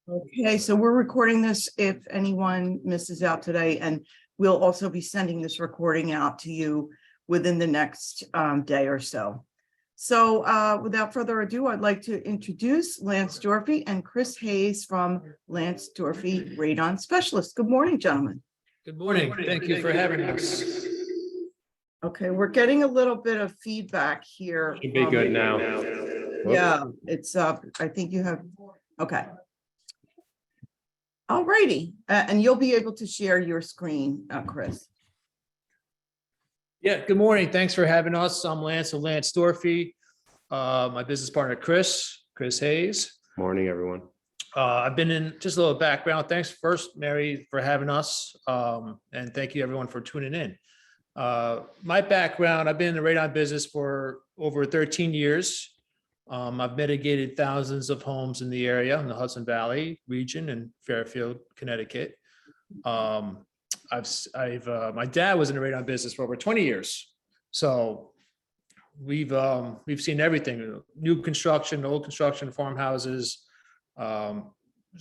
Okay, so we're recording this if anyone misses out today, and we'll also be sending this recording out to you within the next day or so. So without further ado, I'd like to introduce Lance Dorfy and Chris Hayes from Lance Dorfy Radon Specialist. Good morning, gentlemen. Good morning. Thank you for having us. Okay, we're getting a little bit of feedback here. Should be good now. Yeah, it's I think you have, okay. All righty, and you'll be able to share your screen, Chris. Yeah, good morning. Thanks for having us. I'm Lance of Lance Dorfy. My business partner, Chris Hayes. Morning, everyone. I've been in just a little background. Thanks first, Mary, for having us. And thank you everyone for tuning in. My background, I've been in the radon business for over 13 years. I've mitigated thousands of homes in the area, in the Hudson Valley region and Fairfield, Connecticut. My dad was in the radon business for over 20 years. So we've seen everything, new construction, old construction, farmhouses. So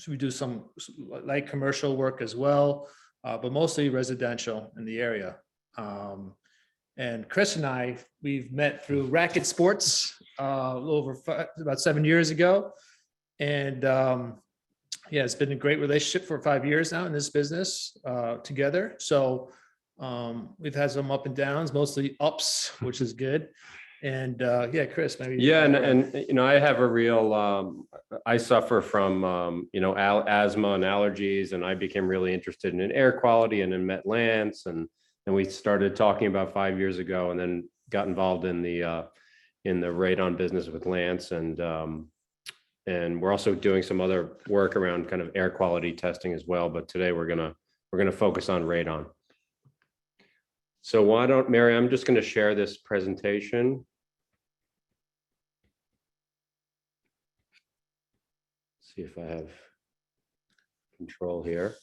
we do some light commercial work as well, but mostly residential in the area. And Chris and I, we've met through racket sports about 7 years ago. And yeah, it's been a great relationship for 5 years now in this business together. So we've had some up and downs, mostly ups, which is good. And yeah, Chris, maybe. Yeah, and you know, I have a real, I suffer from, you know, asthma and allergies, and I became really interested in air quality and then met Lance, and we started talking about 5 years ago, and then got involved in the radon business with Lance, and we're also doing some other work around kind of air quality testing as well. But today we're gonna focus on radon. So why don't, Mary, I'm just gonna share this presentation. See if I have control here.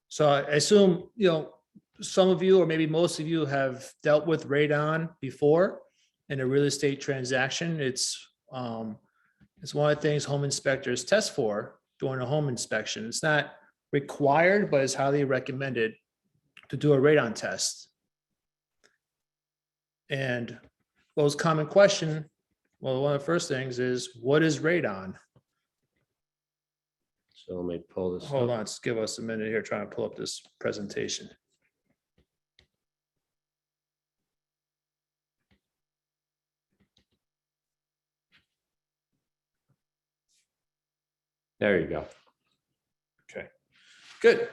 So I assume, you know, some of you, or maybe most of you, have dealt with radon before in a real estate transaction. It's one of the things home inspectors test for during a home inspection. It's not required, but it's highly recommended to do a radon test. And most common question, well, one of the first things is, what is radon? So let me pull this. Hold on, just give us a minute here, trying to pull up this presentation. There you go. Okay, good.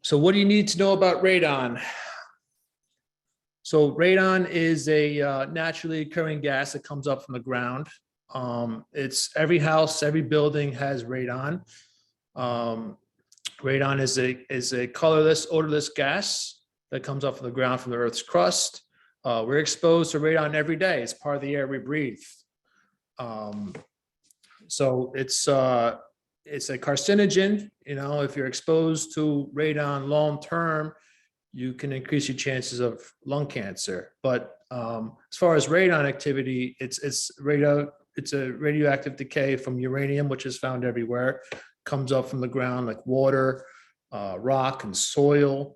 So what do you need to know about radon? So radon is a naturally occurring gas that comes up from the ground. It's every house, every building has radon. Radon is a colorless, odorless gas that comes up from the ground from the Earth's crust. We're exposed to radon every day. It's part of the air we breathe. So it's a carcinogen. You know, if you're exposed to radon long term, you can increase your chances of lung cancer. But as far as radon activity, it's a radioactive decay from uranium, which is found everywhere, comes up from the ground like water, rock, and soil.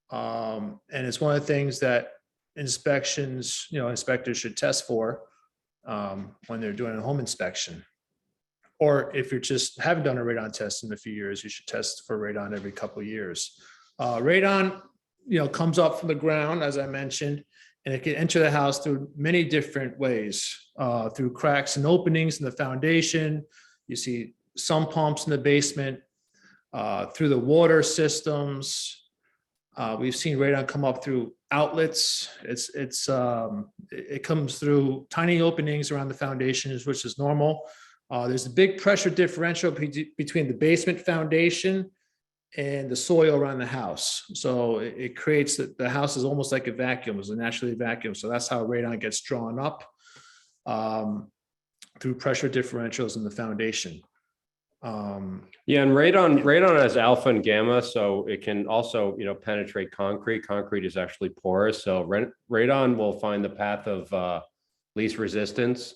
And it's one of the things that inspectors should test for when they're doing a home inspection. Or if you just haven't done a radon test in a few years, you should test for radon every couple of years. Radon, comes up from the ground, as I mentioned, and it can enter the house through many different ways, through cracks and openings in the foundation. You see sump pumps in the basement, through the water systems. We've seen radon come up through outlets. It comes through tiny openings around the foundations, which is normal. There's a big pressure differential between the basement foundation and the soil around the house. So it creates the house is almost like a vacuum, it's a naturally vacuum. So that's how radon gets drawn up through pressure differentials in the foundation. Yeah, and radon has alpha and gamma, so it can also penetrate concrete. Concrete is actually porous, so radon will find the path of least resistance,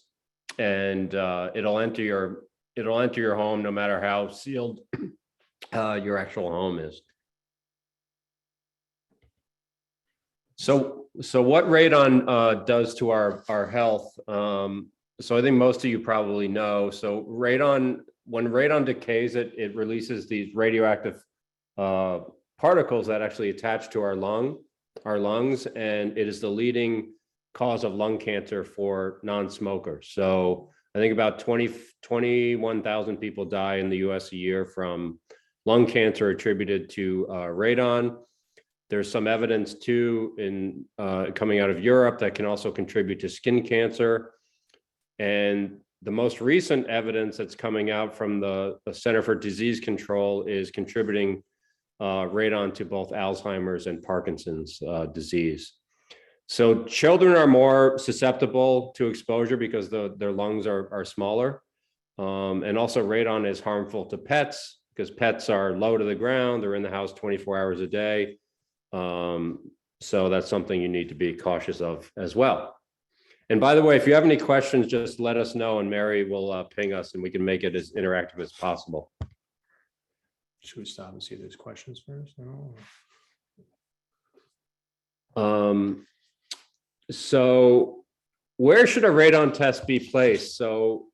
and it'll enter your it'll enter your home no matter how sealed your actual home is. So what radon does to our health? So I think most of you probably know. So radon, when radon decays, it releases these radioactive particles that actually attach to our lungs, and it is the leading cause of lung cancer for non-smokers. So I think about 21,000 people die in the US a year from lung cancer attributed to radon. There's some evidence too in coming out of Europe that can also contribute to skin cancer. And the most recent evidence that's coming out from the Center for Disease Control is contributing radon to both Alzheimer's and Parkinson's disease. So children are more susceptible to exposure because their lungs are smaller. And also radon is harmful to pets because pets are low to the ground. They're in the house 24 hours a day. So that's something you need to be cautious of as well. And by the way, if you have any questions, just let us know and Mary will ping us and we can make it as interactive as possible. Should we stop and see if there's questions first? No. So where should a radon test be placed? So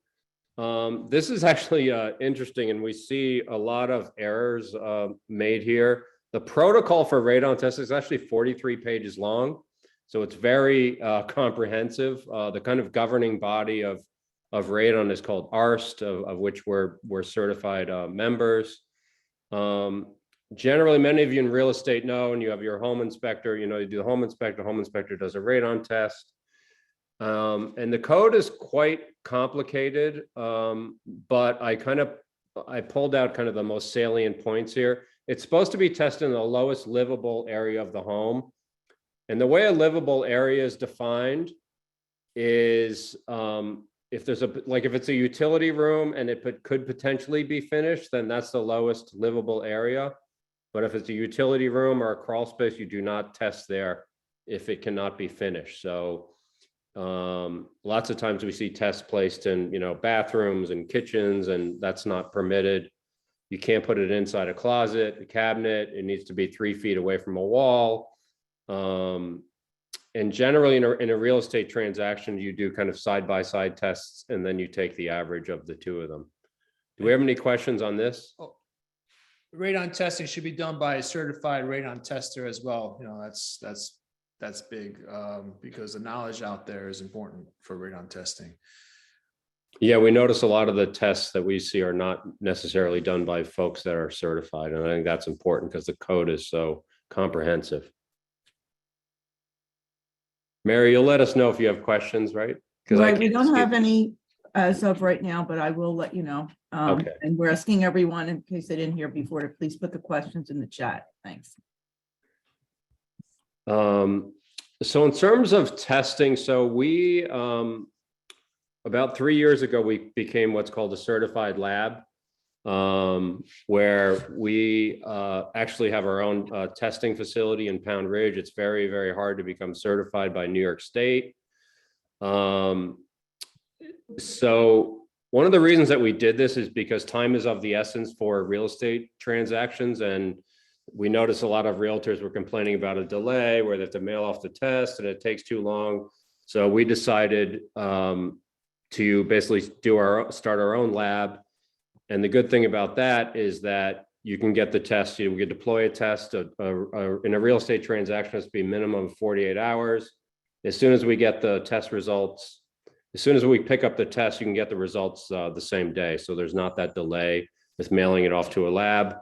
this is actually interesting, and we see a lot of errors made here. The protocol for radon test is actually 43 pages long. So it's very comprehensive. The kind of governing body of radon is called ARST, of which we're certified members. Generally, many of you in real estate know, and you have your home inspector, you do the home inspector does a radon test. And the code is quite complicated, but I pulled out kind of the most salient points here. It's supposed to be tested in the lowest livable area of the home. And the way a livable area is defined is if it's a utility room and it could potentially be finished, then that's the lowest livable area. But if it's a utility room or a crawl space, you do not test there if it cannot be finished. So lots of times we see tests placed in, bathrooms and kitchens, and that's not permitted. You can't put it inside a closet, a cabinet. It needs to be 3 feet away from a wall. And generally in a real estate transaction, you do kind of side-by-side tests, and then you take the average of the two of them. Do we have any questions on this? Oh, radon testing should be done by a certified radon tester as well. That's big because the knowledge out there is important for radon testing. Yeah, we notice a lot of the tests that we see are not necessarily done by folks that are certified. And I think that's important because the code is so comprehensive. Mary, you'll let us know if you have questions, right? Right, we don't have any as of right now, but I will let you know. Okay. And we're asking everyone, in case they didn't hear before, to please put the questions in the chat. Thanks. So in terms of testing, so we, about 3 years ago, we became what's called a certified lab, where we actually have our own testing facility in Pound Ridge. It's very, very hard to become certified by New York State. So one of the reasons that we did this is because time is of the essence for real estate transactions. And we notice a lot of realtors were complaining about a delay where they have to mail off the test and it takes too long. So we decided to basically start our own lab. And the good thing about that is that you can get the test, we can deploy a test in a real estate transaction, it has to be minimum of 48 hours. As soon as we get the test results, as soon as we pick up the test, you can get the results the same day. So there's not that delay with mailing it off to a lab.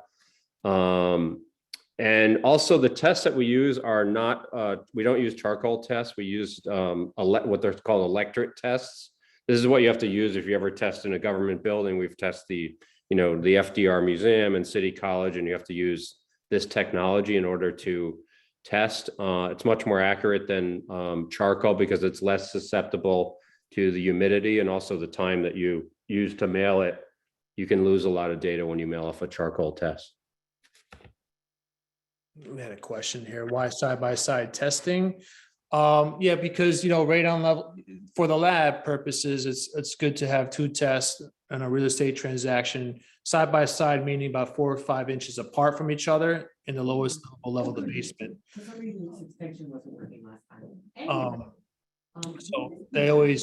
And also the tests that we use are not, we don't use charcoal tests. We use what they're called electric tests. This is what you have to use if you ever test in a government building. We've tested the FDR Museum and City College, and you have to use this technology in order to test. It's much more accurate than charcoal because it's less susceptible to the humidity and also the time that you use to mail it. You can lose a lot of data when you mail off a charcoal test. We had a question here. Why side-by-side testing? Yeah, because, radon level, for the lab purposes, it's good to have two tests on a real estate transaction side by side, meaning about 4 or 5 inches apart from each other in the lowest level of the basement. For some reason, this extension wasn't working last time. So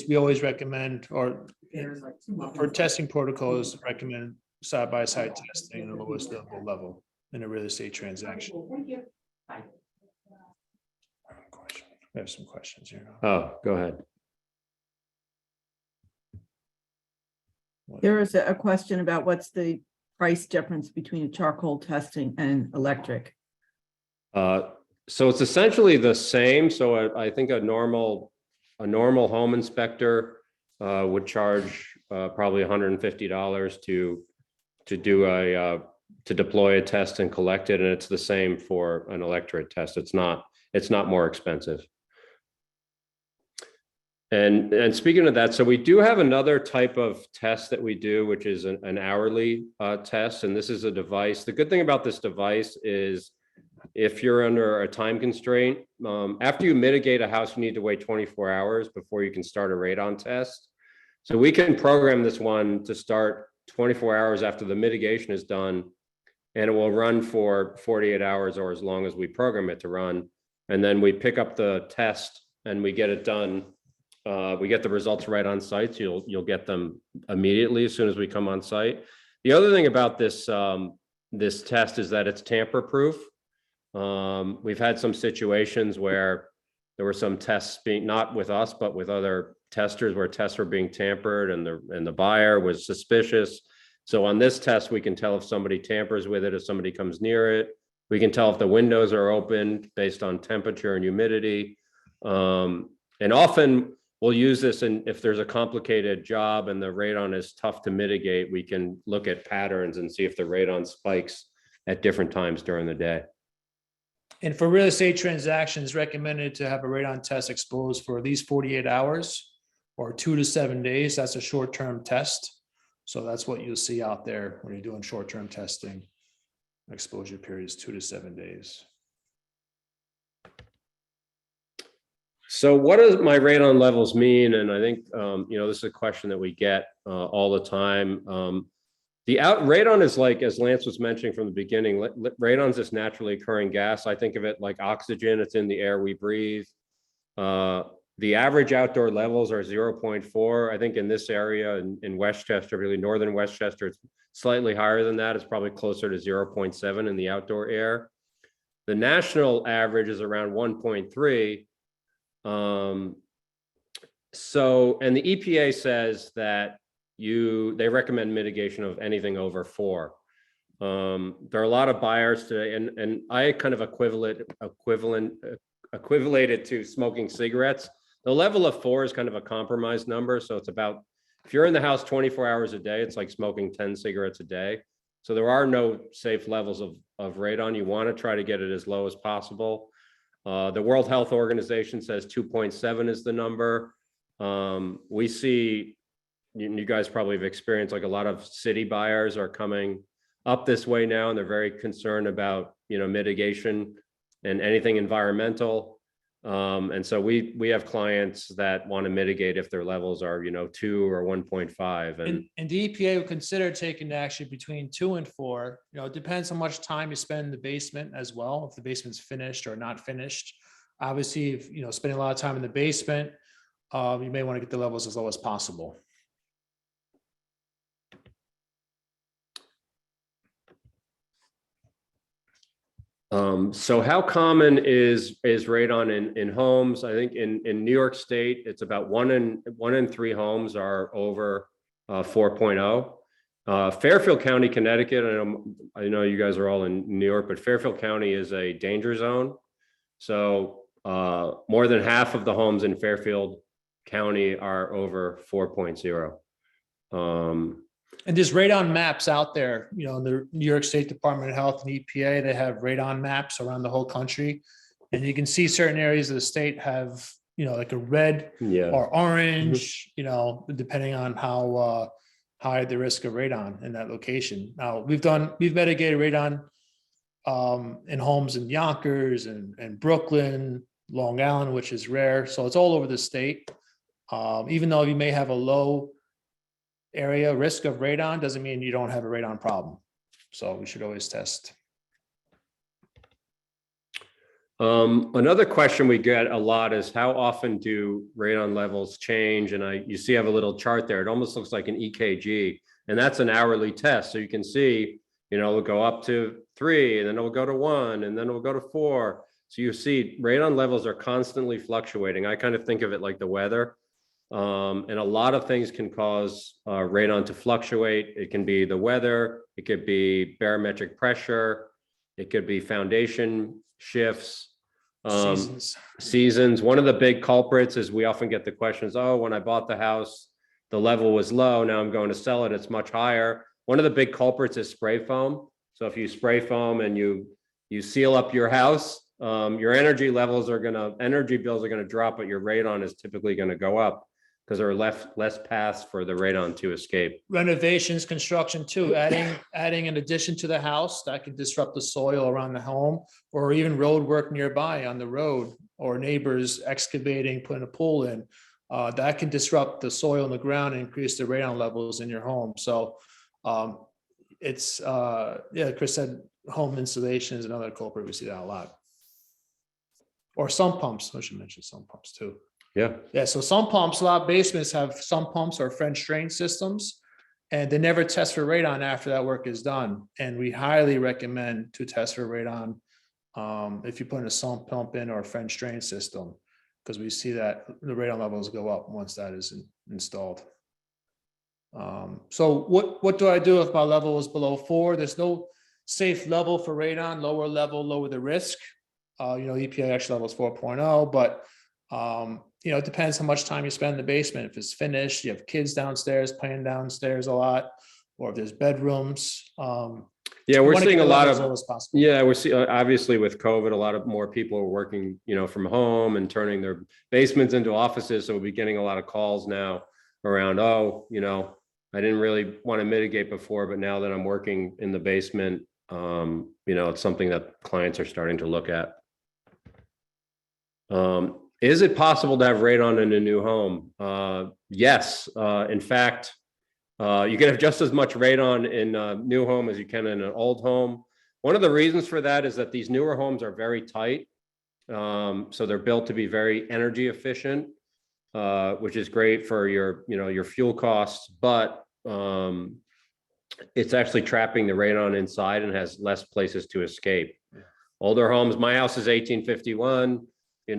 we always recommend, or There's like 2 more for things. testing protocols, recommend side by side testing in the lowest level in a real estate transaction. Cool, thank you. Bye. I have some questions here. Oh, go ahead. There is a question about what's the price difference between charcoal testing and electric. So it's essentially the same. So I think a normal home inspector would charge probably $150 to deploy a test and collect it, and it's the same for an electric test. It's not more expensive. And speaking of that, so we do have another type of test that we do, which is an hourly test, and this is a device. The good thing about this device is if you're under a time constraint, after you mitigate a house, you need to wait 24 hours before you can start a radon test. So we can program this one to start 24 hours after the mitigation is done, and it will run for 48 hours or as long as we program it to run. And then we pick up the test and we get it done. We get the results right on site. So you'll get them immediately as soon as we come on site. The other thing about this test is that it's tamper proof. We've had some situations where there were some tests being, not with us, but with other testers, where tests were being tampered and the buyer was suspicious. So on this test, we can tell if somebody tampers with it, if somebody comes near it. We can tell if the windows are open based on temperature and humidity. And often we'll use this, and if there's a complicated job and the radon is tough to mitigate, we can look at patterns and see if the radon spikes at different times during the day. And for real estate transactions, recommended to have a radon test exposed for at least 48 hours or 2 to 7 days. That's a short-term test. So that's what you'll see out there when you're doing short-term testing. Exposure period is 2 to 7 days. So what does my radon levels mean? And I think, this is a question that we get all the time. Radon is like, as Lance was mentioning from the beginning, radon is this naturally occurring gas. I think of it like oxygen. It's in the air we breathe. The average outdoor levels are 0.4. I think in this area in Westchester, really northern Westchester, it's slightly higher than that. It's probably closer to 0.7 in the outdoor air. The national average is around 1.3. And the EPA says that they recommend mitigation of anything over 4. There are a lot of buyers today, and I kind of equivalent it to smoking cigarettes. The level of 4 is kind of a compromised number. So it's about, if you're in the house 24 hours a day, it's like smoking 10 cigarettes a day. So there are no safe levels of radon. You want to try to get it as low as possible. The World Health Organization says 2.7 is the number. We see, you guys probably have experienced, like a lot of city buyers are coming up this way now, and they're very concerned about, mitigation and anything environmental. And so we have clients that want to mitigate if their levels are, 2 or 1.5. And the EPA will consider taking action between 2 and 4. It depends how much time you spend in the basement as well, if the basement's finished or not finished. Obviously, if spending a lot of time in the basement, you may want to get the levels as low as possible. So how common is radon in homes? I think in New York State, it's about 1 in 3 homes are over 4.0. Fairfield County, Connecticut, I know you guys are all in New York, but Fairfield County is a danger zone. So more than half of the homes in Fairfield County are over 4.0. And there's radon maps out there, the New York State Department of Health and EPA, they have radon maps around the whole country. And you can see certain areas of the state have, like a red or orange, depending on how high the risk of radon in that location. Now we've mitigated radon in homes in Yonkers and Brooklyn, Long Island, which is rare. So it's all over the state. Even though you may have a low area risk of radon, doesn't mean you don't have a radon problem. So we should always test. Another question we get a lot is how often do radon levels change? And you see I have a little chart there. It almost looks like an EKG, and that's an hourly test. So you can see, it'll go up to 3, and then it'll go to 1, and then it'll go to 4. So you see radon levels are constantly fluctuating. I kind of think of it like the weather. And a lot of things can cause radon to fluctuate. It can be the weather, it could be barometric pressure, it could be foundation shifts, seasons. One of the big culprits is we often get the questions, oh, when I bought the house, the level was low. Now I'm going to sell it, it's much higher. One of the big culprits is spray foam. So if you spray foam and you seal up your house, your energy bills are going to drop, but your radon is typically going to go up because there are less paths for the radon to escape. Renovations, construction too, adding an addition to the house that can disrupt the soil around the home, or even road work nearby on the road, or neighbors excavating, putting a pool in. That can disrupt the soil in the ground and increase the radon levels in your home. So Chris said home insulation is another culprit. We see that a lot. Or sump pumps. I should mention sump pumps too. Yeah. So some pumps, a lot of basements have sump pumps or French drain systems, and they never test for radon after that work is done. And we highly recommend to test for radon if you put a sump pump in or a French drain system, because we see that the radon levels go up once that is installed. So what do I do if my level is below 4? There's no safe level for radon. Lower level, lower the risk. EPA actually level is 4.0, but it depends how much time you spend in the basement. If it's finished, you have kids downstairs playing downstairs a lot, or if there's bedrooms. We're seeing a lot of, we're seeing obviously with COVID, a lot of more people are working, from home and turning their basements into offices. So we'll be getting a lot of calls now around, I didn't really want to mitigate before, but now that I'm working in the basement, it's something that clients are starting to look at. Is it possible to have radon in a new home? Yes. In fact, you can have just as much radon in a new home as you can in an old home. One of the reasons for that is that these newer homes are very tight. So they're built to be very energy efficient, which is great for your fuel costs, but it's actually trapping the radon inside and has less places to escape. Older homes, my house is 1851. The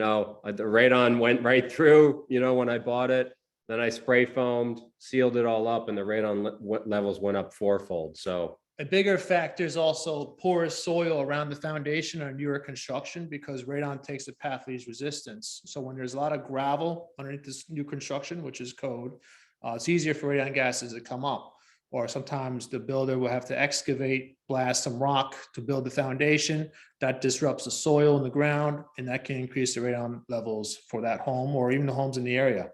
radon went right through, when I bought it. Then I spray foamed, sealed it all up, and the radon levels went up 4-fold. So a bigger factor is also porous soil around the foundation on newer construction, because radon takes the path of least resistance. So when there's a lot of gravel underneath this new construction, which is code, it's easier for radon gases to come up. Or sometimes the builder will have to excavate, blast some rock to build the foundation. That disrupts the soil in the ground, and that can increase the radon levels for that home or even the homes in the area.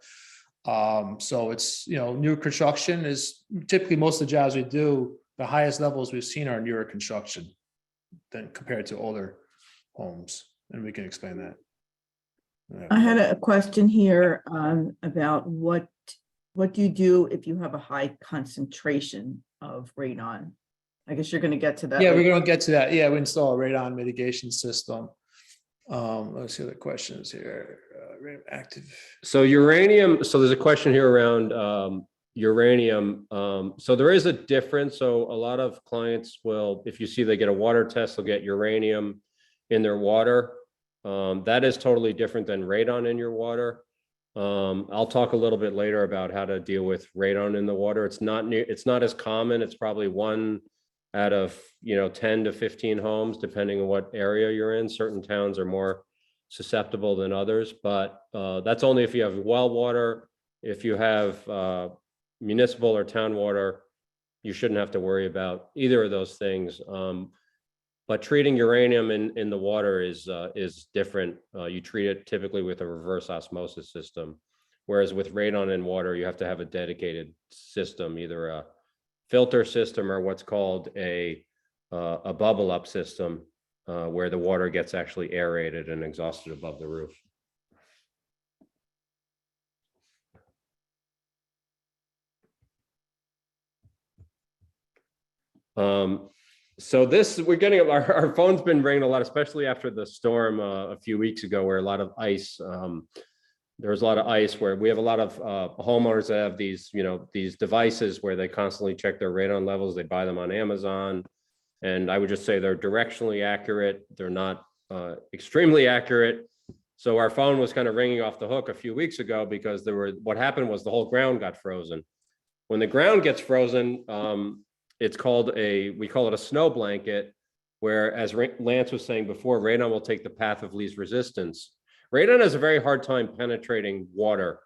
So it's, new construction is typically most of the jobs we do, the highest levels we've seen are newer construction than compared to older homes. And we can explain that. I had a question here about what do you do if you have a high concentration of radon? I guess you're going to get to that. Yeah, we're going to get to that. Yeah, we install a radon mitigation system. Let's see the questions here. Active. So uranium. So there's a question here around uranium. So there is a difference. So a lot of clients will, if you see they get a water test, they'll get uranium in their water. That is totally different than radon in your water. I'll talk a little bit later about how to deal with radon in the water. It's not as common. It's probably 1 out of 10 to 15 homes, depending on what area you're in. Certain towns are more susceptible than others, but that's only if you have well water. If you have municipal or town water, you shouldn't have to worry about either of those things. But treating uranium in the water is different. You treat it typically with a reverse osmosis system, whereas with radon in water, you have to have a dedicated system, either a filter system or what's called a bubble up system. where the water gets actually aerated and exhausted above the roof. So this, we're getting, our phone's been ringing a lot, especially after the storm a few weeks ago, where a lot of ice, there was a lot of ice, where we have a lot of homeowners that have these, these devices where they constantly check their radon levels. They buy them on Amazon. And I would just say they're directionally accurate. They're not extremely accurate. So our phone was kind of ringing off the hook a few weeks ago because what happened was the whole ground got frozen. When the ground gets frozen, it's called we call it a snow blanket, where, as Lance was saying before, radon will take the path of least resistance. Radon has a very hard time penetrating water.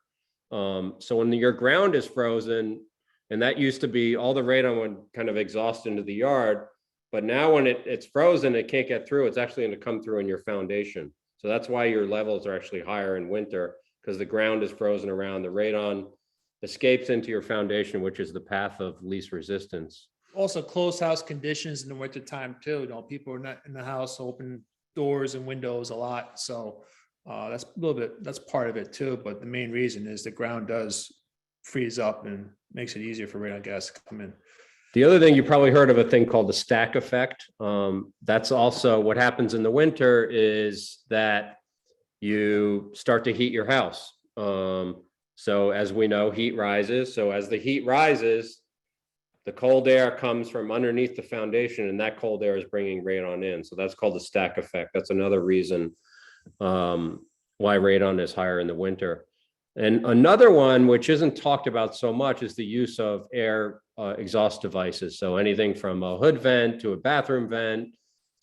So when your ground is frozen, and that used to be, all the radon would kind of exhaust into the yard, but now when it's frozen, it can't get through. It's actually going to come through in your foundation. So that's why your levels are actually higher in winter, because the ground is frozen around. The radon escapes into your foundation, which is the path of least resistance. Also, closed house conditions in the winter time too. People are not in the house, open doors and windows a lot. So that's that's part of it too. But the main reason is the ground does freeze up and makes it easier for radon gas to come in. The other thing, you probably heard of a thing called the stack effect. That's also what happens in the winter, is that you start to heat your house. So as we know, heat rises. So as the heat rises, the cold air comes from underneath the foundation, and that cold air is bringing radon in. So that's called the stack effect. That's another reason why radon is higher in the winter. And another one, which isn't talked about so much, is the use of air exhaust devices. So anything from a hood vent to a bathroom vent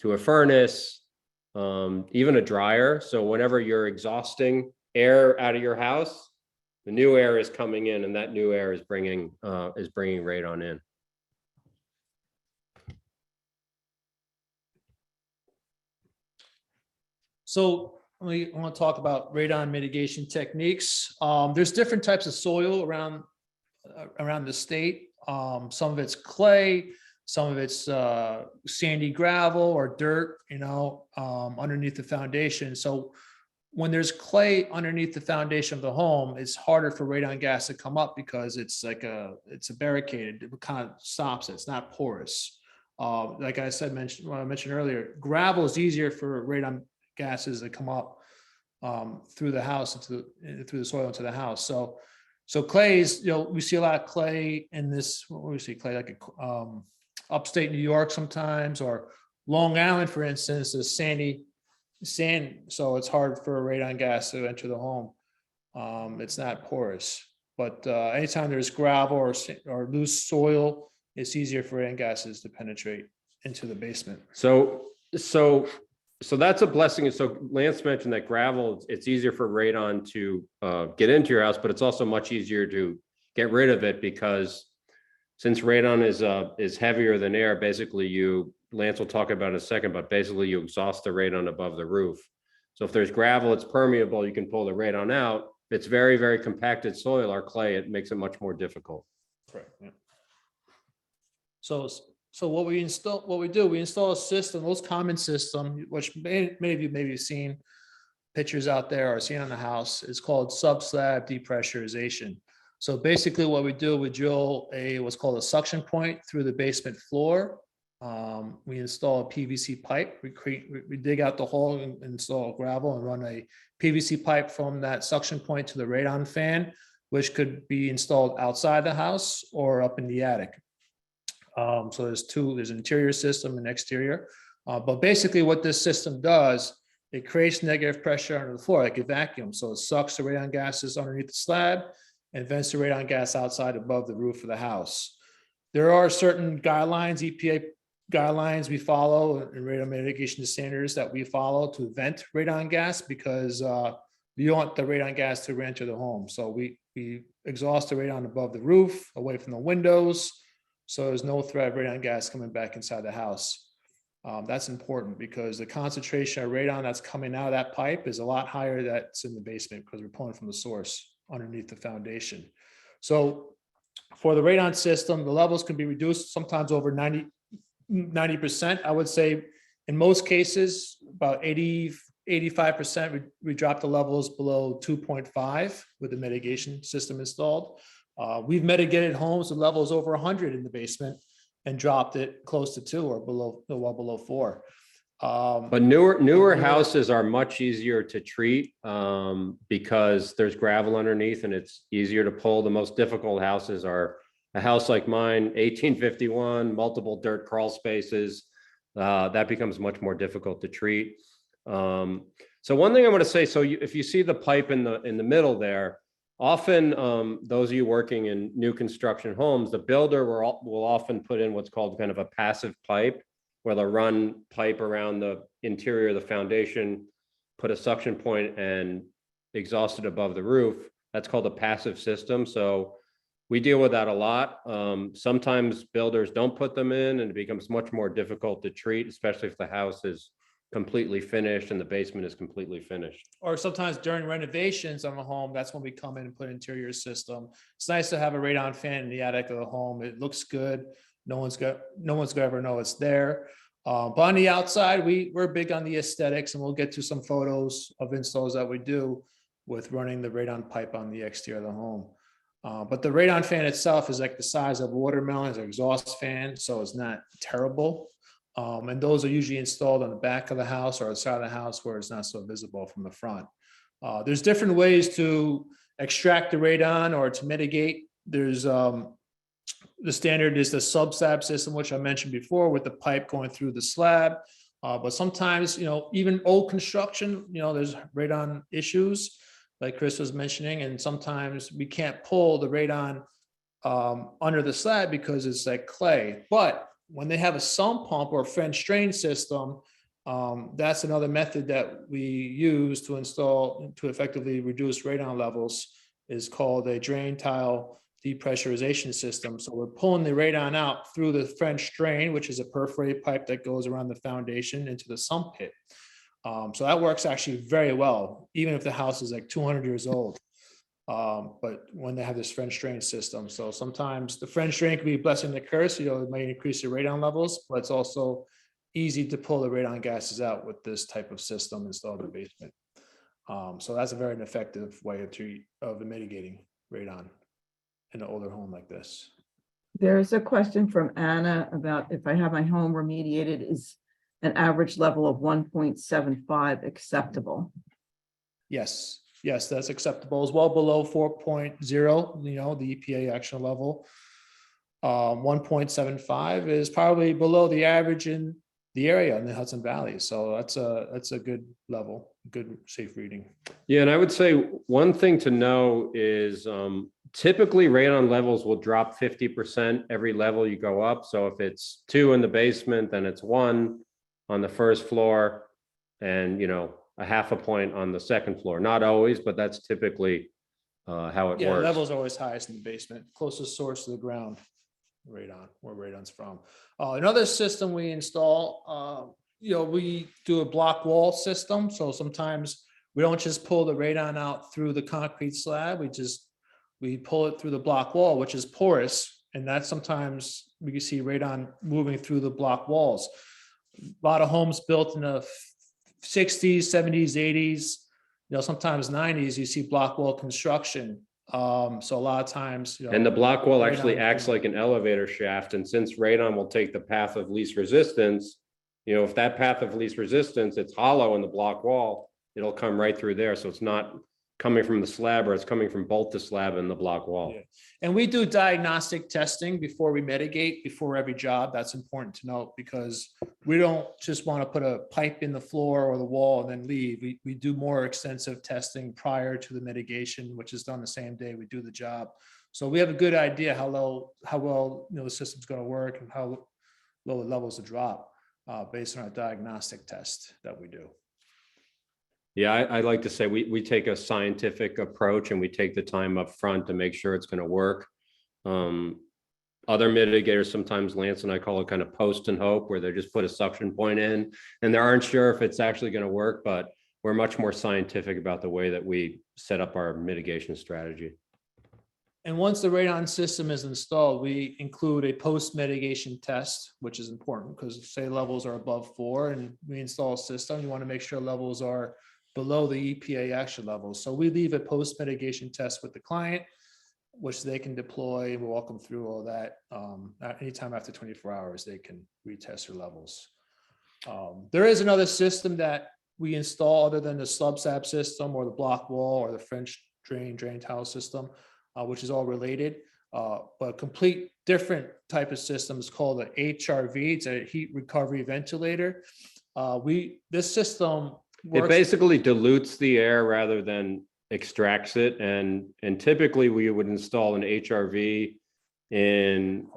to a furnace, even a dryer. So whenever you're exhausting air out of your house, the new air is coming in, and that new air is bringing radon in. So we want to talk about radon mitigation techniques. There's different types of soil around the state. Some of it's clay, some of it's sandy gravel or dirt, underneath the foundation. So when there's clay underneath the foundation of the home, it's harder for radon gas to come up because it's a barricaded. It kind of stops it. It's not porous. Like I mentioned earlier, gravel is easier for radon gases that come up through the house through the soil into the house. So clays, we see a lot of clay in this. What we see, clay like upstate New York sometimes, or Long Island, for instance, is sandy sand. So it's hard for radon gas to enter the home. It's not porous, but anytime there's gravel or loose soil, it's easier for radon gases to penetrate into the basement. So that's a blessing. So Lance mentioned that gravel, it's easier for radon to get into your house, but it's also much easier to get rid of it, because since radon is heavier than air, basically Lance will talk about it in a second, but basically you exhaust the radon above the roof. So if there's gravel, it's permeable, you can pull the radon out. If it's very, very compacted soil or clay, it makes it much more difficult. Correct. Yeah. So what we do, we install a system, most common system, which many of you maybe have seen pictures out there or seen on the house. It's called Sub-Slab Depressurization. So basically what we do, we drill what's called a suction point through the basement floor. We install a PVC pipe. We dig out the hole and install gravel and run a PVC pipe from that suction point to the radon fan, which could be installed outside the house or up in the attic. So there's an interior system and exterior, but basically what this system does, it creates negative pressure under the floor like a vacuum. So it sucks the radon gases underneath the slab and vents the radon gas outside above the roof of the house. There are certain guidelines, EPA guidelines we follow, and radon mitigation standards that we follow to vent radon gas, because you want the radon gas to enter the home. So we exhaust the radon above the roof, away from the windows, so there's no threat of radon gas coming back inside the house. That's important because the concentration of radon that's coming out of that pipe is a lot higher that's in the basement, because we're pulling from the source underneath the foundation. So for the radon system, the levels can be reduced sometimes over 90%. I would say in most cases, about 85%, we drop the levels below 2.5 with the mitigation system installed. We've mitigated homes with levels over 100 in the basement and dropped it close to 2 or below, well below 4. But newer houses are much easier to treat because there's gravel underneath and it's easier to pull. The most difficult houses are a house like mine, 1851, multiple dirt crawl spaces. That becomes much more difficult to treat. So one thing I want to say, so if you see the pipe in the middle there, often those of you working in new construction homes, the builder will often put in what's called kind of a passive pipe, where they'll run pipe around the interior of the foundation, put a suction point and exhaust it above the roof. That's called a passive system. So we deal with that a lot. Sometimes builders don't put them in and it becomes much more difficult to treat, especially if the house is completely finished and the basement is completely finished. Or sometimes during renovations on a home, that's when we come in and put interior system. It's nice to have a radon fan in the attic of the home. It looks good. No one's gonna ever know it's there. But on the outside, we're big on the aesthetics, and we'll get to some photos of installs that we do with running the radon pipe on the exterior of the home. But the radon fan itself is like the size of a watermelon, it's an exhaust fan, so it's not terrible. And those are usually installed on the back of the house or the side of the house where it's not so visible from the front. There's different ways to extract the radon or to mitigate. There's the standard is the sub-slab system, which I mentioned before, with the pipe going through the slab. But sometimes, even old construction, there's radon issues, like Chris was mentioning, and sometimes we can't pull the radon under the slab because it's like clay. But when they have a sump pump or a French drain system, that's another method that we use to install to effectively reduce radon levels, is called a drain tile depressurization system. So we're pulling the radon out through the French drain, which is a perforated pipe that goes around the foundation into the sump pit. So that works actually very well, even if the house is like 200 years old. But when they have this French drain system, so sometimes the French drain can be a blessing and a curse. It might increase the radon levels, but it's also easy to pull the radon gases out with this type of system installed in the basement. So that's a very effective way of mitigating radon in an older home like this. There's a question from Anna about if I have my home remediated, is an average level of 1.75 acceptable? Yes, that's acceptable. As well below 4.0, the EPA action level. 1.75 is probably below the average in the area in the Hudson Valley. So that's a good level, good safe reading. Yeah, and I would say one thing to know is typically radon levels will drop 50% every level you go up. So if it's 2 in the basement, then it's 1 on the first floor and, a half a point on the second floor. Not always, but that's typically how it works. Levels are always highest in the basement, closest source to the ground, radon, where radon's from. Another system we install, we do a block wall system. So sometimes we don't just pull the radon out through the concrete slab. We pull it through the block wall, which is porous. And that sometimes we can see radon moving through the block walls. A lot of homes built in the 60s, 70s, 80s, sometimes 90s, you see block wall construction. So a lot of times, and the block wall actually acts like an elevator shaft. And since radon will take the path of least resistance, if that path of least resistance, it's hollow in the block wall, it'll come right through there. So it's not coming from the slab, or it's coming from both the slab and the block wall. Yeah. And we do diagnostic testing before we mitigate, before every job. That's important to note, because we don't just want to put a pipe in the floor or the wall and then leave. We do more extensive testing prior to the mitigation, which is done the same day we do the job. So we have a good idea how well the system's going to work and how low the levels to drop based on our diagnostic test that we do. Yeah, I like to say we take a scientific approach and we take the time up front to make sure it's going to work. Other mitigators, sometimes Lance and I call it kind of post and hope, where they just put a suction point in and they aren't sure if it's actually going to work, but we're much more scientific about the way that we set up our mitigation strategy. And once the radon system is installed, we include a post-mitigation test, which is important because say levels are above 4 and we install a system, you want to make sure levels are below the EPA action levels. So we leave a post-mitigation test with the client, which they can deploy. We'll walk them through all that. Anytime after 24 hours, they can retest their levels. There is another system that we install other than the Sub-Slab system or the block wall or the French drain tile system, which is all related, but a complete different type of system is called an HRV. It's a heat recovery ventilator. This system It works. basically dilutes the air rather than extracts it. And typically we would install an HRV in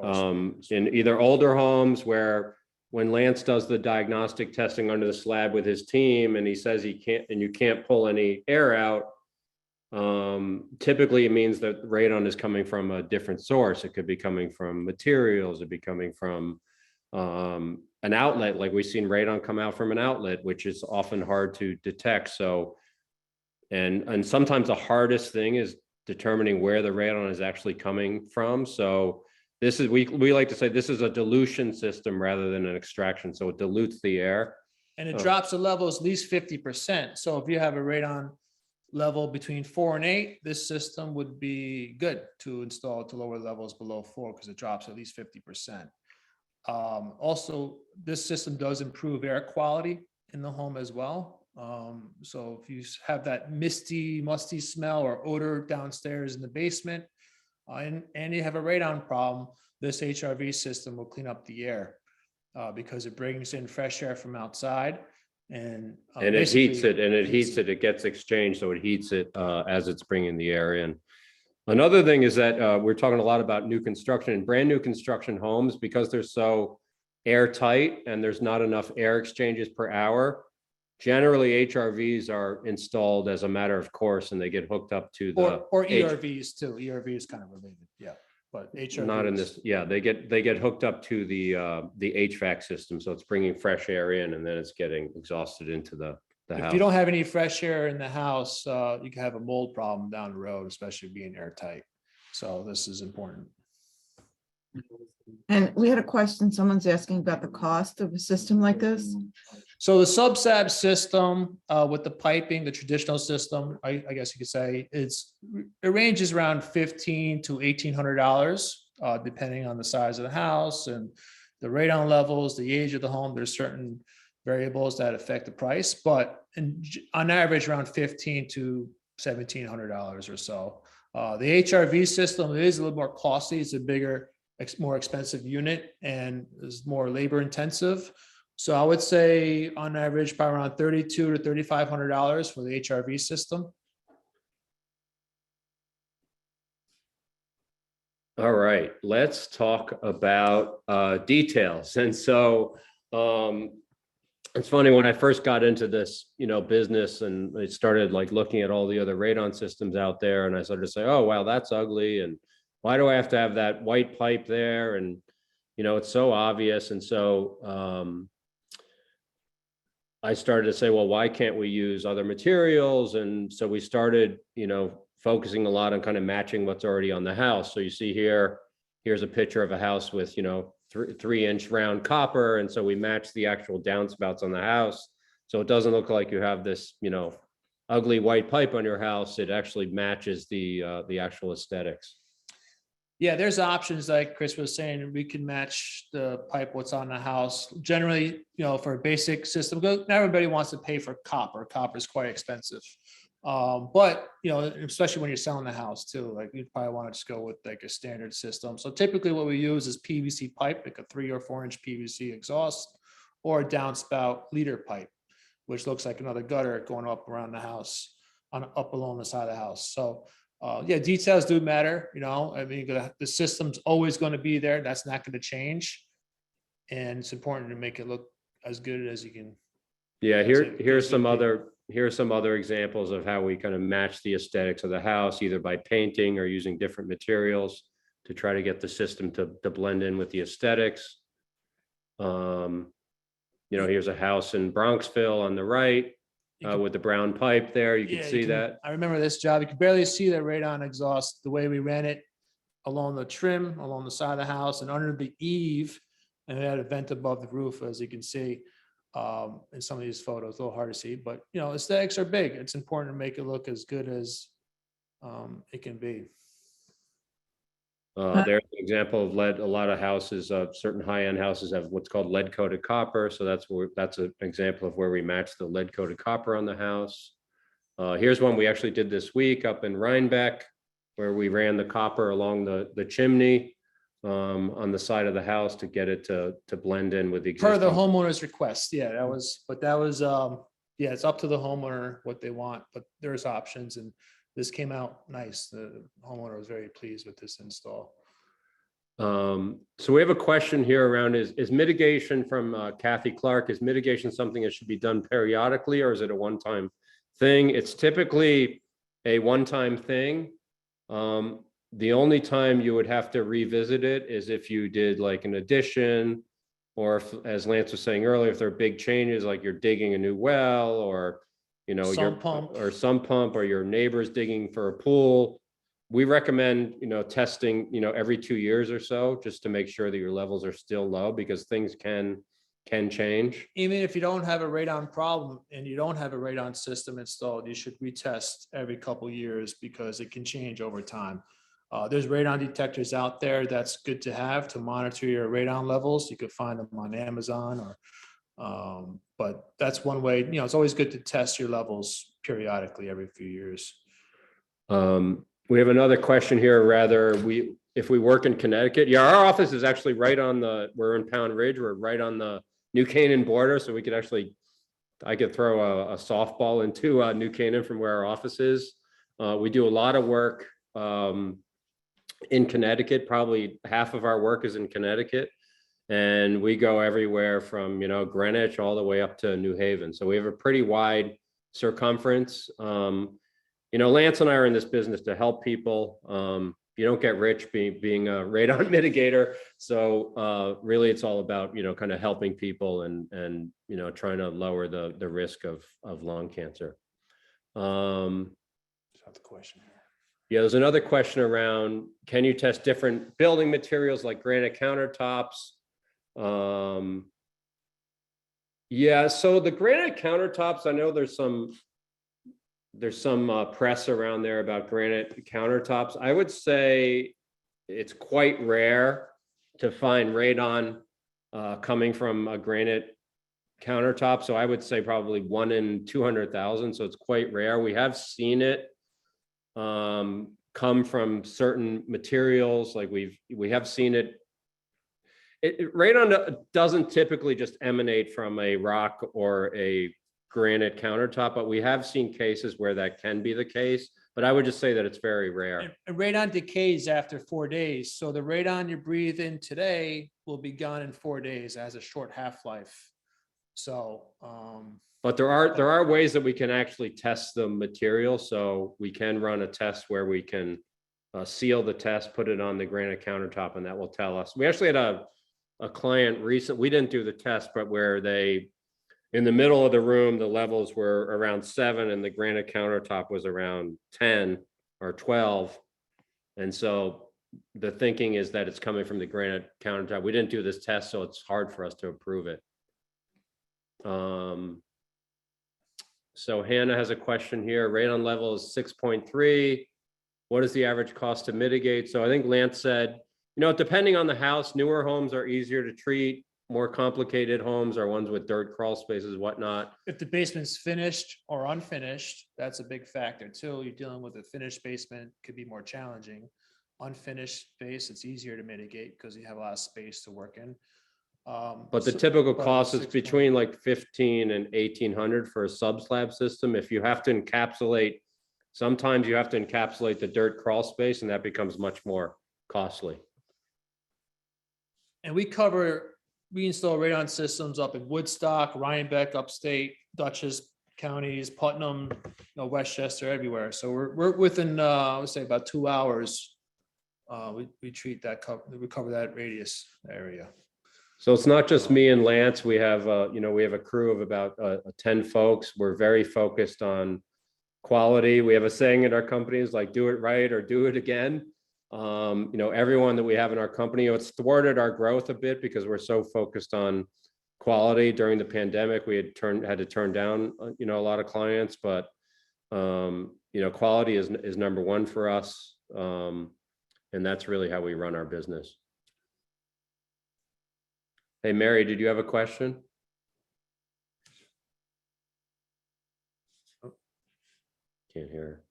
either older homes where when Lance does the diagnostic testing under the slab with his team and he says he can't, and you can't pull any air out, typically it means that radon is coming from a different source. It could be coming from materials, it'd be coming from an outlet, like we've seen radon come out from an outlet, which is often hard to detect. So, and sometimes the hardest thing is determining where the radon is actually coming from. So this is, we like to say this is a dilution system rather than an extraction. So it dilutes the air. And it drops the levels at least 50%. So if you have a radon level between 4 and 8, this system would be good to install to lower levels below 4 because it drops at least 50%. Also, this system does improve air quality in the home as well. So if you have that musty smell or odor downstairs in the basement, and you have a radon problem, this HRV system will clean up the air because it brings in fresh air from outside. And it heats it, it gets exchanged. So it heats it as it's bringing the air in. Another thing is that we're talking a lot about new construction and brand new construction homes because they're so airtight and there's not enough air exchanges per hour. Generally, HRVs are installed as a matter of course, and they get hooked up to the or ERVs too. ERV is kind of related, yeah. But HRVs, not in this, yeah. They get hooked up to the HVAC system, so it's bringing fresh air in, and then it's getting exhausted into the house. If you don't have any fresh air in the house, you can have a mold problem down the road, especially being airtight. So this is important. And we had a question, someone's asking about the cost of a system like this. So the Sub-Slab system with the piping, the traditional system, I guess you could say, it ranges around $1,500 to $1,800, depending on the size of the house and the radon levels, the age of the home. There's certain variables that affect the price, but on average around $1,500 to $1,700 or so. The HRV system is a little more costly. It's a bigger, more expensive unit and is more labor intensive. So I would say on average, probably around $3,200 to $3,500 for the HRV system. All right, let's talk about details. And so it's funny, when I first got into this, business, and I started like looking at all the other radon systems out there, and I started to say, oh, wow, that's ugly. And why do I have to have that white pipe there? And, it's so obvious. And so I started to say, well, why can't we use other materials? And so we started, focusing a lot on kind of matching what's already on the house. So you see here's a picture of a house with, 3-inch round copper. And so we match the actual downspouts on the house. So it doesn't look like you have this, ugly white pipe on your house. It actually matches the actual aesthetics. Yeah, there's options like Chris was saying. We can match the pipe what's on the house. Generally, for a basic system, not everybody wants to pay for copper. Copper is quite expensive. But especially when you're selling the house too, like you'd probably want to just go with like a standard system. So typically what we use is PVC pipe, like a 3 or 4 inch PVC exhaust, or a downspout leader pipe, which looks like another gutter going up around the house, up along the side of the house. So yeah, details do matter. The system's always going to be there. That's not going to change. And it's important to make it look as good as you can. Yeah, here's some other examples of how we kind of match the aesthetics of the house, either by painting or using different materials to try to get the system to blend in with the aesthetics. Here's a house in Bronxville on the right with the brown pipe there. You can see that. I remember this job. You could barely see the radon exhaust the way we ran it. along the trim, along the side of the house and under the eave. And it had a vent above the roof, as you can see in some of these photos, a little hard to see, but you know, aesthetics are big. It's important to make it look as good as it can be. There's an example of lead. A lot of houses, certain high-end houses have what's called lead-coated copper. So that's an example of where we match the lead-coated copper on the house. Here's one we actually did this week up in Rhinebeck, where we ran the copper along the chimney on the side of the house to get it to blend in with the Per existing. the homeowner's request, yeah, that was, yeah, it's up to the homeowner what they want, but there's options, and this came out nice. The homeowner was very pleased with this install. So we have a question here around is mitigation from Kathy Clark. Is mitigation something that should be done periodically, or is it a one-time thing? It's typically a one-time thing. The only time you would have to revisit it is if you did like an addition, or if, as Lance was saying earlier, if there are big changes, like you're digging a new well, or you know, Sump pump. or your neighbor's digging for a pool. We recommend, you know, testing, you know, every 2 years or so, just to make sure that your levels are still low, because things can change. Even if you don't have a radon problem and you don't have a radon system installed, you should retest every couple of years, because it can change over time. There's radon detectors out there that's good to have to monitor your radon levels. You could find them on Amazon, or but that's one way. You know, it's always good to test your levels periodically every few years. We have another question here. If we work in Connecticut, yeah, our office is actually right on we're in Pound Ridge. We're right on the New Canaan border, so we could actually, I could throw a softball into New Canaan from where our office is. We do a lot of work in Connecticut. Probably half of our work is in Connecticut. And we go everywhere from, you know, Greenwich all the way up to New Haven. So we have a pretty wide circumference. You know, Lance and I are in this business to help people. You don't get rich being a radon mitigator. So really it's all about, you know, kind of helping people and, you know, trying to lower the risk of lung cancer. That's the question. Yeah, there's another question around, can you test different building materials like granite countertops? Yeah, so the granite countertops, I know there's some press around there about granite countertops. I would say it's quite rare to find radon coming from a granite countertop. So I would say probably 1 in 200,000. So it's quite rare. We have seen it come from certain materials. Like we have seen it. Radon doesn't typically just emanate from a rock or a granite countertop, but we have seen cases where that can be the case. But I would just say that it's very rare. And radon decays after 4 days. So the radon you breathe in today will be gone in 4 days. It has a short half-life. So, but there are ways that we can actually test the material. So we can run a test where we can seal the test, put it on the granite countertop, and that will tell us. We actually had a client recent, we didn't do the test, but where they, in the middle of the room, the levels were around 7 and the granite countertop was around 10 or 12. And so the thinking is that it's coming from the granite countertop. We didn't do this test, so it's hard for us to approve it. So Hannah has a question here. Radon level is 6.3. What is the average cost to mitigate? So I think Lance said, you know, depending on the house, newer homes are easier to treat. More complicated homes are ones with dirt, crawl spaces, whatnot. if the basement's finished or unfinished, that's a big factor too. You're dealing with a finished basement, could be more challenging. Unfinished space, it's easier to mitigate because you have a lot of space to work in. But the typical but cost is 6 between like 1,500 and 1,800 for a sub-slab system. If you have to encapsulate, sometimes you have to encapsulate the dirt crawl space, and that becomes much more costly. And we install radon systems up in Woodstock, Rhinebeck, upstate, Dutchess counties, Putnam, Westchester, everywhere. So we're within, I would say about 2 hours. We treat that, we cover that radius area. So it's not just me and Lance. We have, we have a crew of about 10 folks. We're very focused on quality. We have a saying at our company is like, do it right or do it again. You know, everyone that we have in our company, it's thwarted our growth a bit because we're so focused on quality. During the pandemic, we had to turn down, you know, a lot of clients, but you know, quality is number one for us. And that's really how we run our business. Hey, Mary, did you have a question? Can't hear.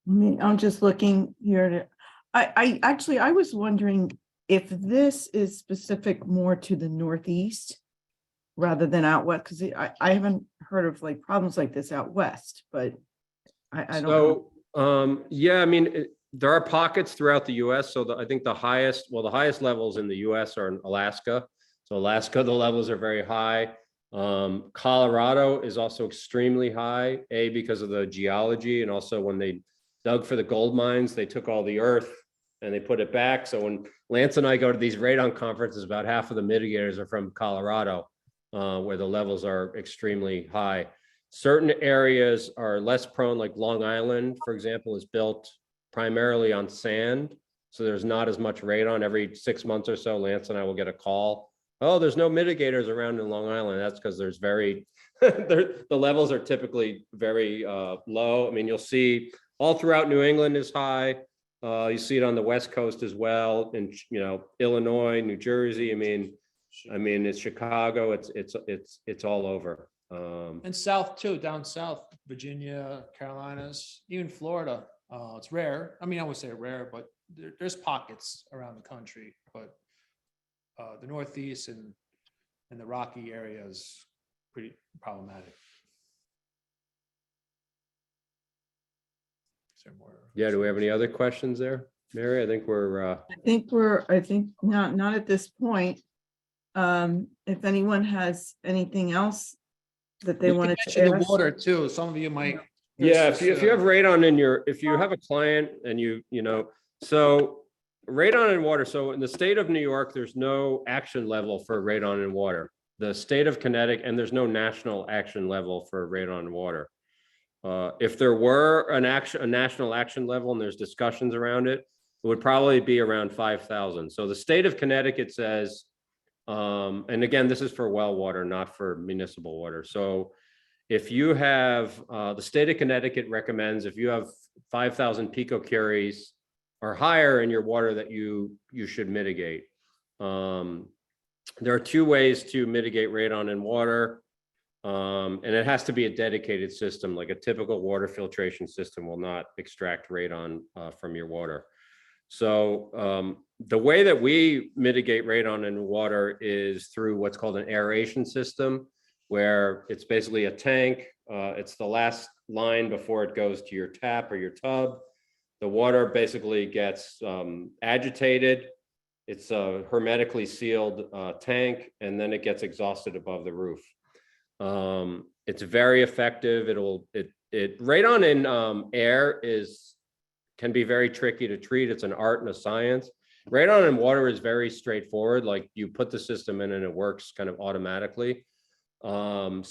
I'm just looking here to, I actually, I was wondering if this is specific more to the Northeast rather than out west, because I haven't heard of like problems like this out west, but I don't know. So, yeah, I mean, there are pockets throughout the US. So I think the highest levels in the US are in Alaska. So Alaska, the levels are very high. Colorado is also extremely high, because of the geology, and also when they dug for the gold mines, they took all the earth and they put it back. So when Lance and I go to these radon conferences, about half of the mitigators are from Colorado, where the levels are extremely high. Certain areas are less prone, like Long Island, for example, is built primarily on sand. So there's not as much radon. Every 6 months or so, Lance and I will get a call. Oh, there's no mitigators around in Long Island. That's because there's very, the levels are typically very low. I mean, you'll see all throughout New England is high. You see it on the West Coast as well, in, you know, Illinois, New Jersey. I mean, it's Chicago. It's all over. And south too, down south, Virginia, Carolinas, even Florida. It's rare. I mean, I would say rare, but there's pockets around the country, but the Northeast and the Rocky area is pretty problematic. Is there more? Yeah. Do we have any other questions there, Mary? I think we're. I think not at this point. If anyone has anything else that they We wanted could to mention the ask. water too. Some of you might. Yeah, if you have radon in your, if you have a client and you know, so radon in water. So in the state of New York, there's no action level for radon in water. The state of Connecticut, and there's no national action level for radon in water. If there were a national action level and there's discussions around it, it would probably be around 5,000. So the state of Connecticut says, and again, this is for well water, not for municipal water. So if you have, the state of Connecticut recommends if you have 5,000 picocuries or higher in your water that you should mitigate. There are two ways to mitigate radon in water, and it has to be a dedicated system. Like a typical water filtration system will not extract radon from your water. So the way that we mitigate radon in water is through what's called an aeration system, where it's basically a tank. It's the last line before it goes to your tap or your tub. The water basically gets agitated. It's a hermetically sealed tank, and then it gets exhausted above the roof. It's very effective. Radon in air can be very tricky to treat. It's an art and a science. Radon in water is very straightforward. Like you put the system in and it works kind of automatically. We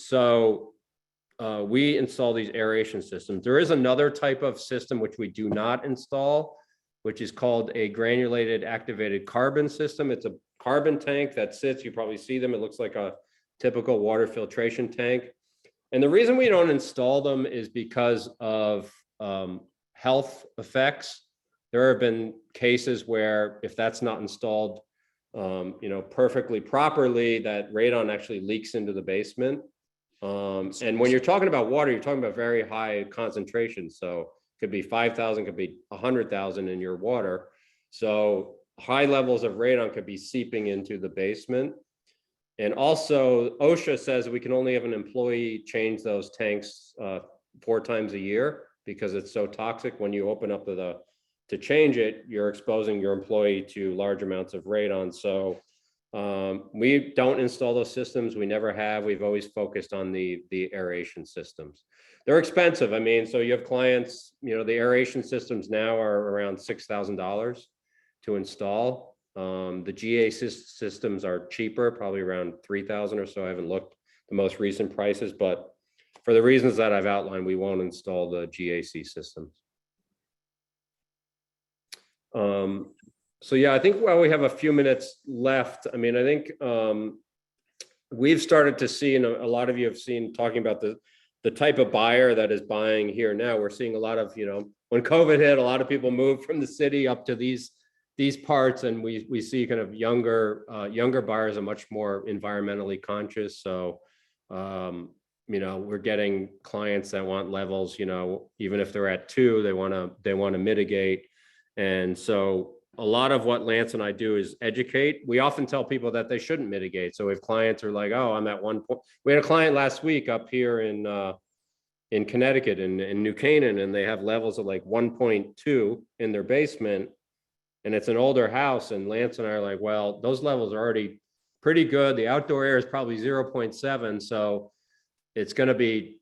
install these aeration systems. There is another type of system which we do not install, which is called a granulated activated carbon system. It's a carbon tank that sits, you probably see them. It looks like a typical water filtration tank. And the reason we don't install them is because of health effects. There have been cases where if that's not installed, you know, perfectly properly, that radon actually leaks into the basement. And when you're talking about water, you're talking about very high concentrations. So it could be 5,000, could be 100,000 in your water. So high levels of radon could be seeping into the basement. And also OSHA says we can only have an employee change those tanks 4 times a year because it's so toxic. When you open up to change it, you're exposing your employee to large amounts of radon. So we don't install those systems. We never have. We've always focused on the aeration systems. They're expensive. I mean, so you have clients, you know, the aeration systems now are around $6,000 to install. The GA systems are cheaper, probably around 3,000 or so. I haven't looked the most recent prices, but for the reasons that I've outlined, we won't install the GAC systems. So yeah, I think while we have a few minutes left, I mean, I think we've started to see, and a lot of you have seen talking about the type of buyer that is buying here now. We're seeing a lot of, when COVID hit, a lot of people moved from the city up to these parts, and we see kind of younger buyers are much more environmentally conscious. So we're getting clients that want levels, even if they're at 2, they want to mitigate. And so a lot of what Lance and I do is educate. We often tell people that they shouldn't mitigate. So if clients are like, oh, I'm at 1 point, we had a client last week up here in Connecticut, in New Canaan, and they have levels of like 1.2 in their basement, and it's an older house. And Lance and I are like, well, those levels are already pretty good. The outdoor air is probably 0.7. So it's going to be,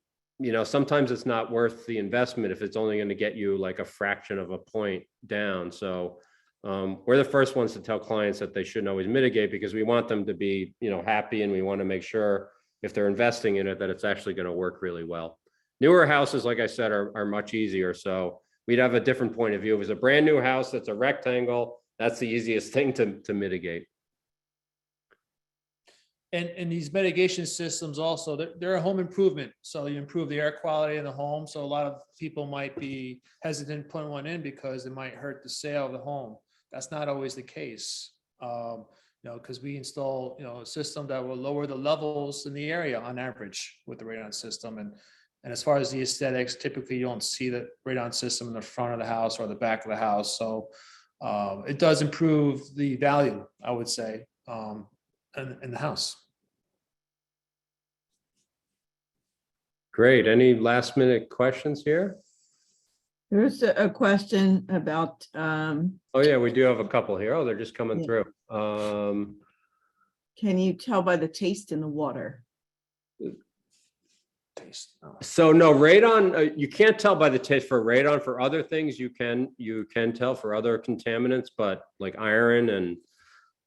sometimes it's not worth the investment if it's only going to get you like a fraction of a point down. So we're the first ones to tell clients that they shouldn't always mitigate, because we want them to be, happy, and we want to make sure if they're investing in it that it's actually going to work really well. Newer houses, like I said, are much easier. So we'd have a different point of view. If it's a brand new house that's a rectangle, that's the easiest thing to mitigate. And these mitigation systems also, they're a home improvement. So you improve the air quality in the home. So a lot of people might be hesitant putting one in because it might hurt the sale of the home. That's not always the case. Because we install, a system that will lower the levels in the area on average with the radon system. And as far as the aesthetics, typically you don't see the radon system in the front of the house or the back of the house. So it does improve the value, I would say, in the house. Great. Any last minute questions here? There's a question about, Oh yeah, we do have a couple here. Oh, they're just coming Yeah. through. can you tell by the taste in the water? Taste. So no, radon, you can't tell by the taste for radon. For other things, you can tell for other contaminants, but like iron and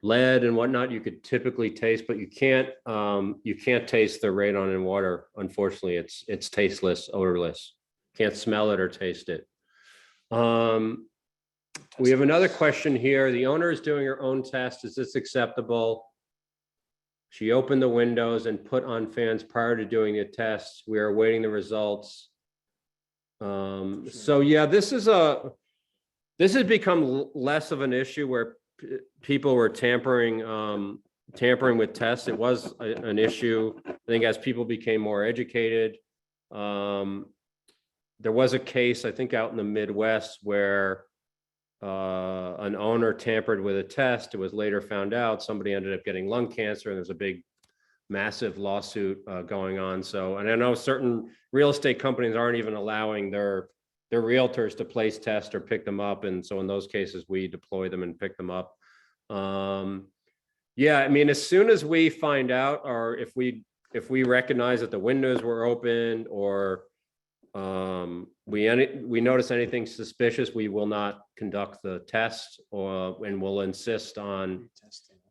lead and whatnot, you could typically taste, but you can't taste the radon in water. Unfortunately, it's tasteless, odorless. Can't smell it or taste it. We have another question here. The owner is doing her own test. Is this acceptable? She opened the windows and put on fans prior to doing the test. We are awaiting the results. So yeah, this has become less of an issue where people were tampering with tests. It was an issue, I think, as people became more educated. There was a case, I think, out in the Midwest where an owner tampered with a test. It was later found out somebody ended up getting lung cancer, and there's a big, massive lawsuit going on. So, and I know certain real estate companies aren't even allowing their realtors to place tests or pick them up. And so in those cases, we deploy them and pick them up. Yeah, I mean, as soon as we find out, or if we recognize that the windows were open, or we notice anything suspicious, we will not conduct the test, and we'll insist on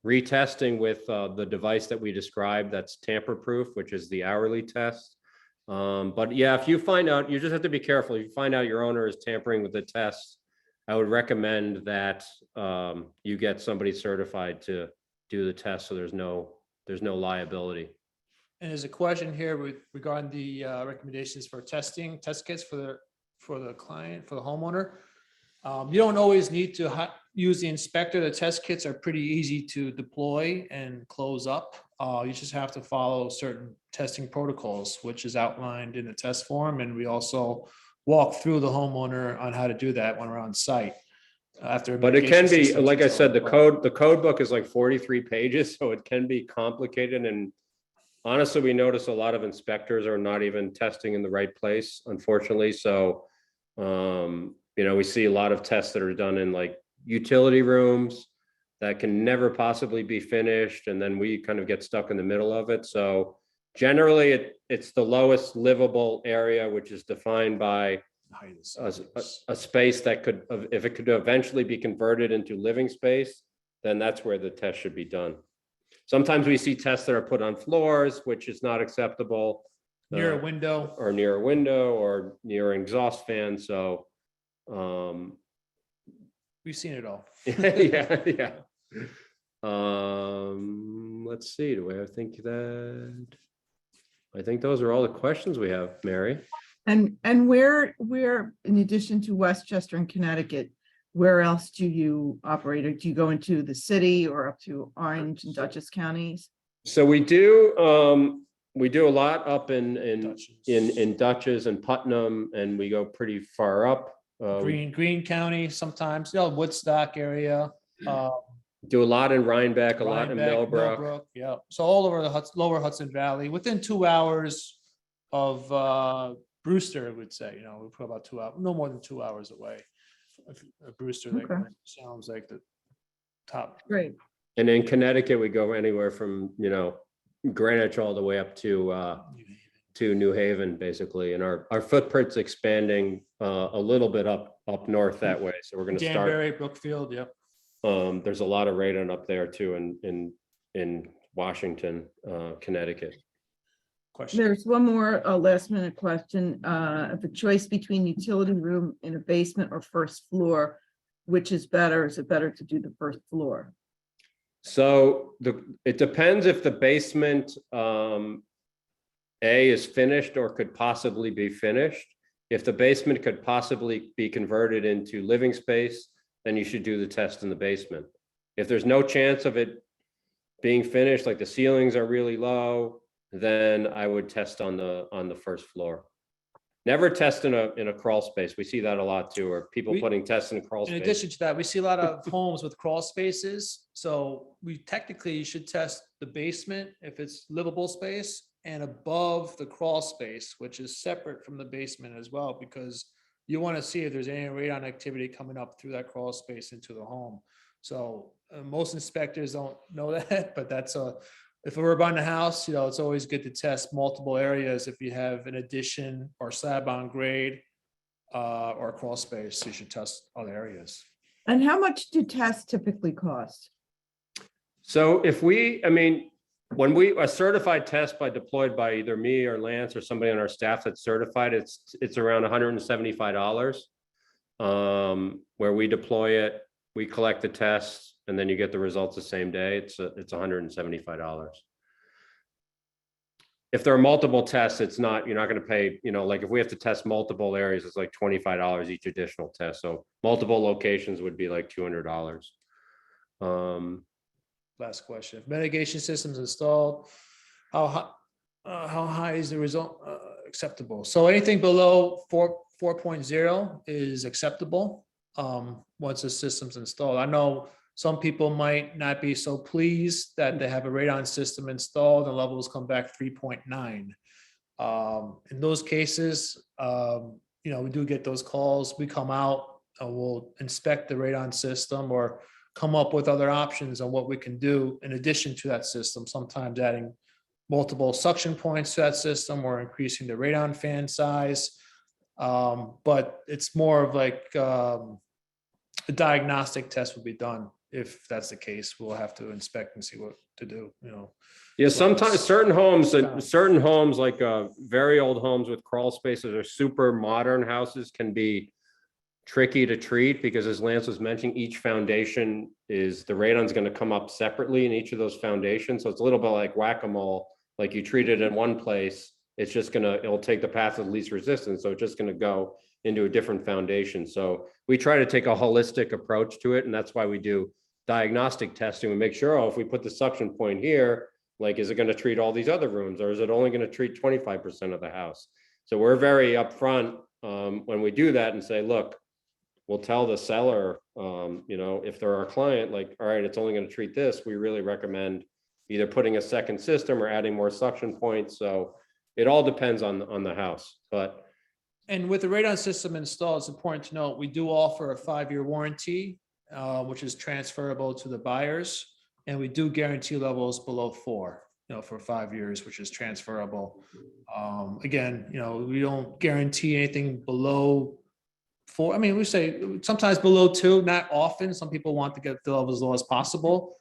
retesting with the device that we described that's tamper-proof, which is the hourly test. But yeah, if you find out, you just have to be careful. If you find out your owner is tampering with the test, I would recommend that you get somebody certified to do the test, so there's no liability. And there's a question here regarding the recommendations for test kits for the client, for the homeowner. You don't always need to use the inspector. The test kits are pretty easy to deploy and close up. You just have to follow certain testing protocols, which is outlined in the test form. And we also walk through the homeowner on how to do that when we're on site. But it can be, like I said, the code book is like 43 pages, so it can be complicated. And honestly, we notice a lot of inspectors are not even testing in the right place, unfortunately. So, we see a lot of tests that are done in like utility rooms that can never possibly be finished. And then we kind of get stuck in the middle of it. So generally it's the lowest livable area, which is defined by a space that could, if it could eventually be converted into living space, then that's where the test should be done. Sometimes we see tests that are put on floors, which is not acceptable. Near a window. Or near a window or near an exhaust fan. So We've seen it all. Yeah, yeah. Let's see, I think those are all the questions we have, Mary. And where, in addition to Westchester and Connecticut, where else do you operate? Or do you go into the city or up to Orange and Dutchess counties? So we do a lot up in Dutchess. Dutchess and Putnam, and we go pretty far up. Green County sometimes, Woodstock area. Do a lot in Rhinebeck, a lot in Rhinebeck, Millbrook. yeah. So all over the lower Hudson Valley, within 2 hours of Brewster, I would say, we put about 2 hours, no more than 2 hours away. Brewster, that Okay. sounds like the top. Great. And in Connecticut, we go anywhere from, Greenwich all the way up to New Haven, basically. And our footprint's expanding a little bit up north that way. So we're going to start. Danbury, Brookfield, yep. There's a lot of radon up there too in Washington, Connecticut. Question. There's one more last minute question. The choice between utility room in a basement or first floor, which is better? Is it better to do the first floor? So it depends if the basement A is finished or could possibly be finished. If the basement could possibly be converted into living space, then you should do the test in the basement. If there's no chance of it being finished, like the ceilings are really low, then I would test on the first floor. Never test in a crawl space. We see that a lot too, or people putting tests in crawl In space. addition to that, we see a lot of homes with crawl spaces. So we technically should test the basement if it's livable space and above the crawl space, which is separate from the basement as well, because you want to see if there's any radon activity coming up through that crawl space into the home. So most inspectors don't know that, but if we're buying a house, it's always good to test multiple areas. If you have an addition or slab on grade or crawl space, you should test other areas. And how much do tests typically cost? So when a certified test deployed by either me or Lance or somebody on our staff that's certified, it's around $175 where we deploy it, we collect the tests, and then you get the results the same day. It's $175. If there are multiple tests, you're not going to pay, like if we have to test multiple areas, it's like $25 each additional test. So multiple locations would be like $200. Last question. If mitigation systems installed, how high is the result acceptable? So anything below 4.0 is acceptable once the system's installed. I know some people might not be so pleased that they have a radon system installed and levels come back 3.9. In those cases, we do get those calls. We come out, we'll inspect the radon system or come up with other options on what we can do in addition to that system, sometimes adding multiple suction points to that system or increasing the radon fan size. But it's more of like a diagnostic test will be done. If that's the case, we'll have to inspect and see what to do, Yeah, sometimes certain homes like very old homes with crawl spaces or super modern houses can be tricky to treat because, as Lance was mentioning, each foundation the radon's going to come up separately in each of those foundations. So it's a little bit like whack-a-mole. Like you treat it in one place, it'll take the path of least resistance. So it's just going to go into a different foundation. So we try to take a holistic approach to it. And that's why we do diagnostic testing. We make sure, if we put the suction point here, like, is it going to treat all these other rooms, or is it only going to treat 25% of the house? So we're very upfront when we do that and say, look, we'll tell the seller, if they're our client, like, all right, it's only going to treat this. We really recommend either putting a second system or adding more suction points. So it all depends on the house. And with the radon system installed, it's important to note, we do offer a 5-year warranty, which is transferable to the buyers. And we do guarantee levels below 4, for 5 years, which is transferable. Again, we don't guarantee anything below 4. I mean, we say sometimes below 2, not often. Some people want to get the level as low as possible.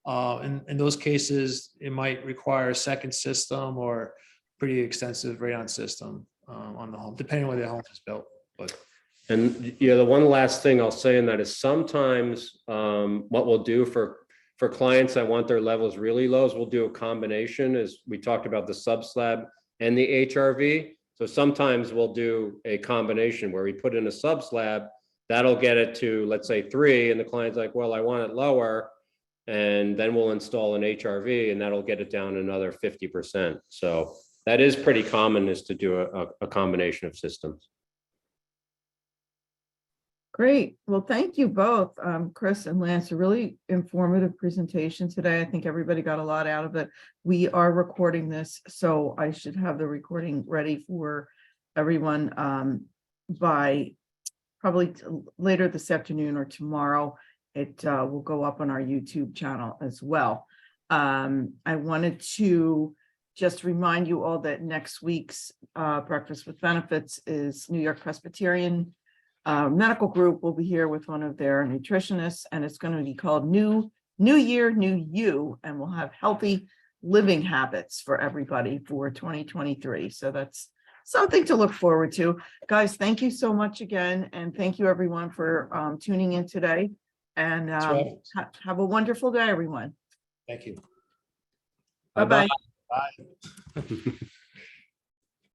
In those cases, it might require a second system or pretty extensive radon system on the home, depending on where the home is built. But And yeah, the one last thing I'll say in that is sometimes what we'll do for clients that want their levels really low is we'll do a combination, as we talked about the sub-slab and the HRV. So sometimes we'll do a combination where we put in a sub-slab, that'll get it to, let's say 3, and the client's like, well, I want it lower. And then we'll install an HRV and that'll get it down another 50%. So that is pretty common, is to do a combination of systems. Great. Well, thank you both, Chris and Lance. A really informative presentation today. I think everybody got a lot out of it. We are recording this, so I should have the recording ready for everyone by probably later this afternoon or tomorrow. It will go up on our YouTube channel as well. I wanted to just remind you all that next week's Breakfast with Benefits is New York Presbyterian Medical Group will be here with one of their nutritionists, and it's going to be called New Year, New You, and we'll have healthy living habits for everybody for 2023. So that's something to look forward to. Guys, thank you so much again, and thank you everyone for tuning in today. And have a wonderful day, everyone. Thank you. Bye-bye. Bye.